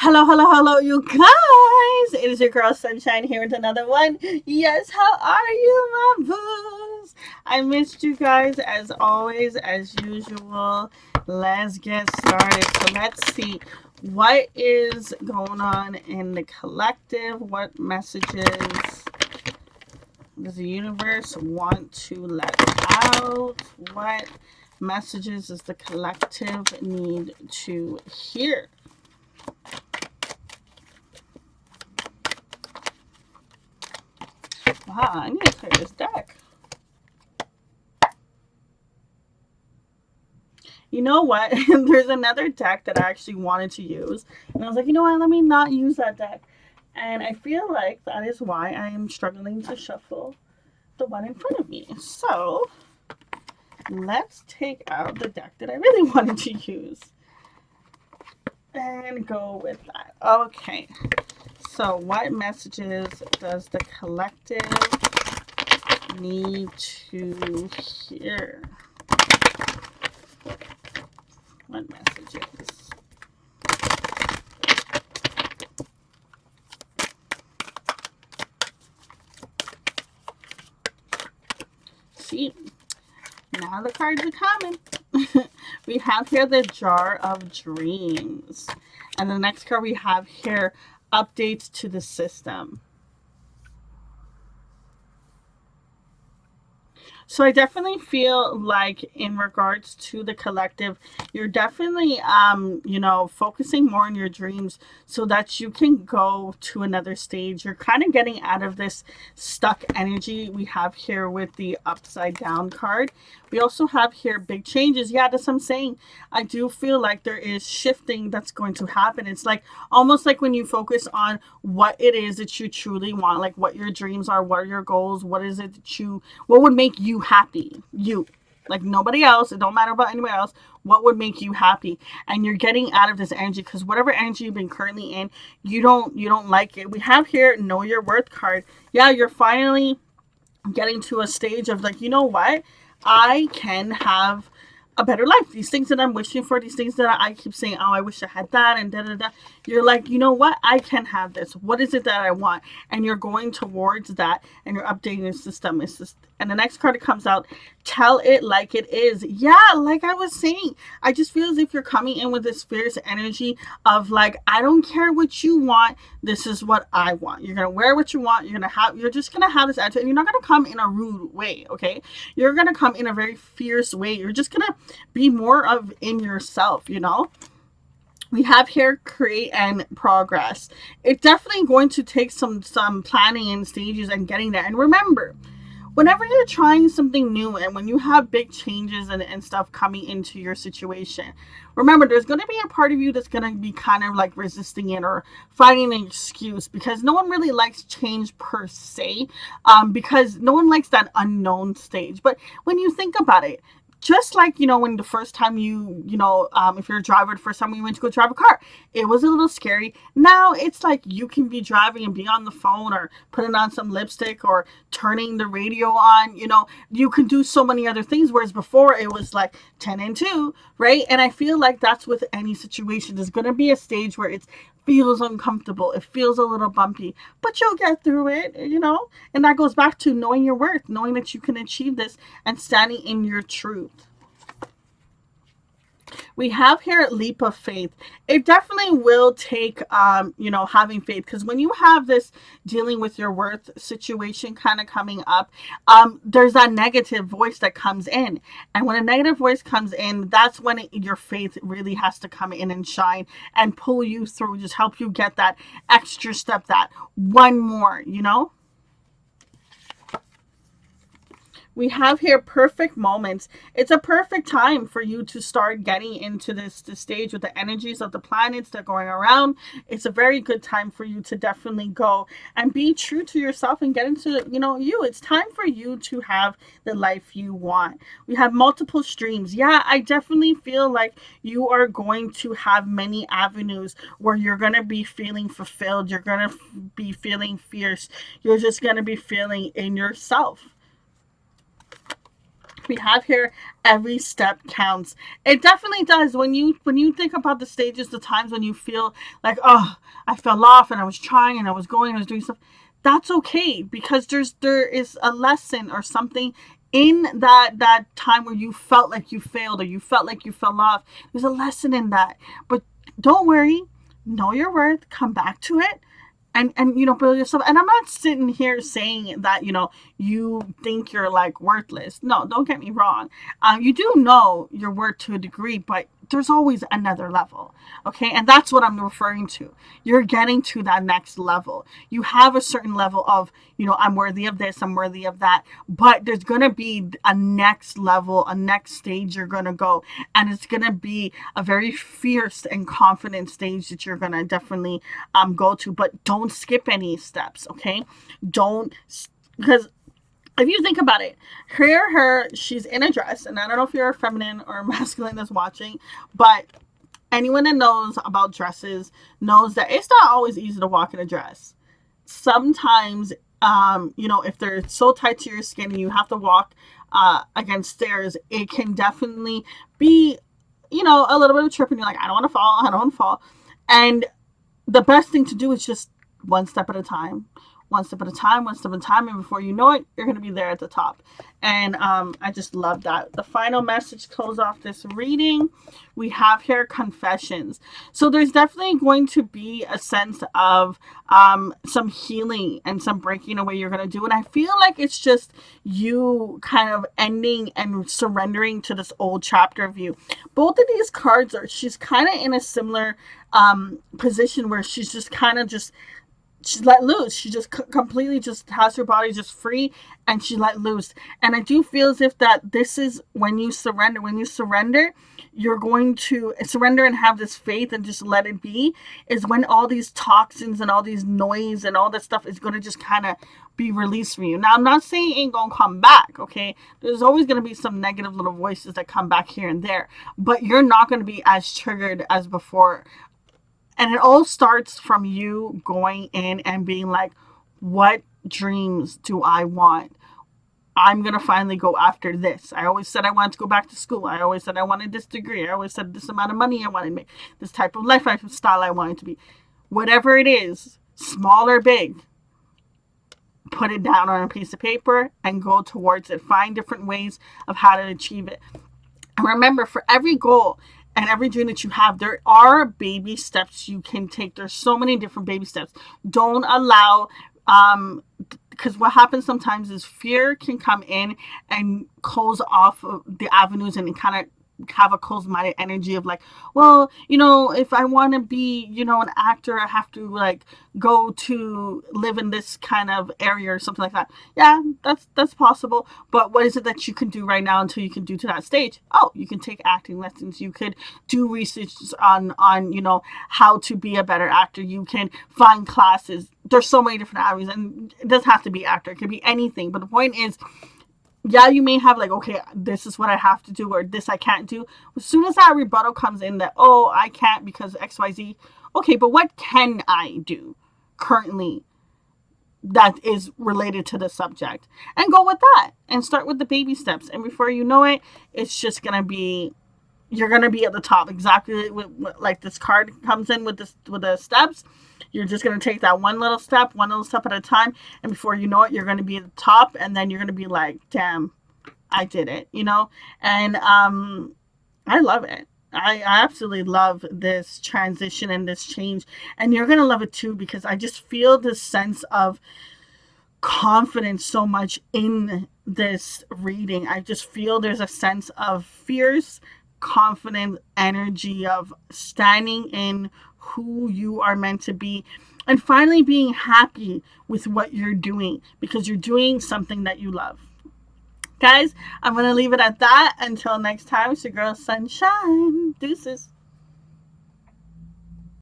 Hello, hello, hello, you guys! It is your girl Sunshine here with another one. Yes, how are you, my boos? I missed you guys as always, as usual. Let's get started. So let's see what is going on in the collective. What messages does the universe want to let out? What messages does the collective need to hear? Wow, I need to clear this deck. You know what? There's another deck that I actually wanted to use. And I was like, you know what? Let me not use that deck. And I feel like that is why I am struggling to shuffle the one in front of me. So let's take out the deck that I really wanted to use and go with that. Okay. So, what messages does the collective need to hear? What messages? See, now the cards are coming. We have here the Jar of Dreams. And the next card we have here, updates to the system. So I definitely feel like in regards to the collective, you're definitely focusing more on your dreams so that you can go to another stage. You're kind of getting out of this stuck energy we have here with the upside down card. We also have here big changes. Yeah, that's what I'm saying. I do feel like there is shifting that's going to happen. It's like almost like when you focus on what it is that you truly want, like what your dreams are, what are your goals, what is it that what would make you happy? You. Like nobody else. It don't matter about anybody else. What would make you happy? And you're getting out of this energy because whatever energy you've been currently in, you don't like it. We have here know your worth card. Yeah, you're finally getting to a stage of like, you know what? I can have a better life. These things that I'm wishing for, these things that I keep saying, oh, I wish I had that, and da da da. You're like, you know what? I can have this. What is it that I want? And you're going towards that, and you're updating your system. It's just, and the next card that comes out, tell it like it is. Yeah, like I was saying, I just feel as if you're coming in with this fierce energy of like, I don't care what you want. This is what I want. You're gonna wear what you want. You're just gonna have this attitude, and you're not gonna come in a rude way. Okay, you're gonna come in a very fierce way. You're just gonna be more of in yourself. We have here create and progress. It's definitely going to take some planning and stages and getting there. And remember, whenever you're trying something new and when you have big changes and stuff coming into your situation, remember there's going to be a part of you that's going to be kind of like resisting it or finding an excuse because no one really likes change per se, because no one likes that unknown stage. But when you think about it, just like when the first time if you're a driver, the first time you went to go drive a car, it was a little scary. Now it's like you can be driving and be on the phone or putting on some lipstick or turning the radio on. You can do so many other things, whereas before it was like 10 and 2, right? And I feel like that's with any situation. There's going to be a stage where it feels uncomfortable, it feels a little bumpy, but you'll get through it. And that goes back to knowing your worth, knowing that you can achieve this and standing in your truth. We have here leap of faith. It definitely will take having faith, because when you have this dealing with your worth situation kind of coming up, there's that negative voice that comes in, and when a negative voice comes in, that's when your faith really has to come in and shine and pull you through, just help you get that extra step, that one more. We have here perfect moments. It's a perfect time for you to start getting into this stage with the energies of the planets that are going around. It's a very good time for you to definitely go and be true to yourself and get into you. It's time for you to have the life you want. We have multiple streams. Yeah, I definitely feel like you are going to have many avenues where you're going to be feeling fulfilled. You're going to be feeling fierce. You're just going to be feeling in yourself. We have here, every step counts. It definitely does. When you think about the stages, the times when you feel like, oh, I fell off and I was trying and I was going and I was doing stuff, that's okay, because there is a lesson or something in that time where you felt like you failed or you felt like you fell off. There's a lesson in that. But don't worry, know your worth, come back to it, and build yourself. And I'm not sitting here saying that you think you're like worthless. No, don't get me wrong. You do know your worth to a degree, but there's always another level. Okay, and that's what I'm referring to. You're getting to that next level. You have a certain level of, I'm worthy of this, I'm worthy of that, but there's gonna be a next level, a next stage you're gonna go, and it's gonna be a very fierce and confident stage that you're gonna definitely go to. But don't skip any steps, okay? Don't, because if you think about it, she's in a dress, and I don't know if you're a feminine or masculine that's watching, but anyone that knows about dresses knows that it's not always easy to walk in a dress. Sometimes, if they're so tight to your skin and you have to walk against stairs, it can definitely be, a little bit of trip, and you're like, I don't want to fall, I don't want to fall. And the best thing to do is just one step at a time, one step at a time, one step at a time, and before you know it, you're going to be there at the top. And I just love that. The final message close off this reading. We have here confessions. So there's definitely going to be a sense of some healing and some breaking away you're going to do. And I feel like it's just you kind of ending and surrendering to this old chapter of you. Both of these cards she's kind of in a similar position where she's just kind of she's let loose. She just completely just has her body just free, and she let loose. And I do feel as if that this is when you surrender. When you surrender, you're going to surrender and have this faith and just let it be, is when all these toxins and all these noise and all that stuff is going to just kind of be released from you. Now, I'm not saying it ain't going to come back, okay? There's always going to be some negative little voices that come back here and there, but you're not going to be as triggered as before. And it all starts from you going in and being like, what dreams do I want? I'm going to finally go after this. I always said I wanted to go back to school. I always said I wanted this degree. I always said this amount of money I wanted to make. This type of lifestyle I wanted to be. Whatever it is, small or big, put it down on a piece of paper and go towards it. Find different ways of how to achieve it. And remember, for every goal and every dream that you have, there are baby steps you can take. There's so many different baby steps. Don't allow, because what happens sometimes is fear can come in and close off of the avenues and kind of have a closed-minded energy of like, well, if I want to be, an actor, I have to like go to live in this kind of area or something like that. Yeah, that's possible. But what is it that you can do right now until you can do to that stage? Oh, you can take acting lessons. You could do research on how to be a better actor. You can find classes. There's so many different avenues, and it doesn't have to be actor. It could be anything. But the point is, yeah, you may have like, okay, this is what I have to do or this I can't do. As soon as that rebuttal comes in that, oh, I can't because XYZ. Okay, but what can I do currently that is related to the subject? And go with that and start with the baby steps. And before you know it, it's just going to be, you're going to be at the top. Exactly like this card comes in with the steps. You're just going to take that one little step at a time. And before you know it, you're going to be at the top. And then you're going to be like, damn, I did it, And I love it. I absolutely love this transition and this change. And you're going to love it too, because I just feel this sense of confidence so much in this reading. I just feel there's a sense of fierce, confident energy of standing in who you are meant to be and finally being happy with what you're doing because you're doing something that you love. Guys, I'm going to leave it at that. Until next time, it's your girl Sunshine. Deuces.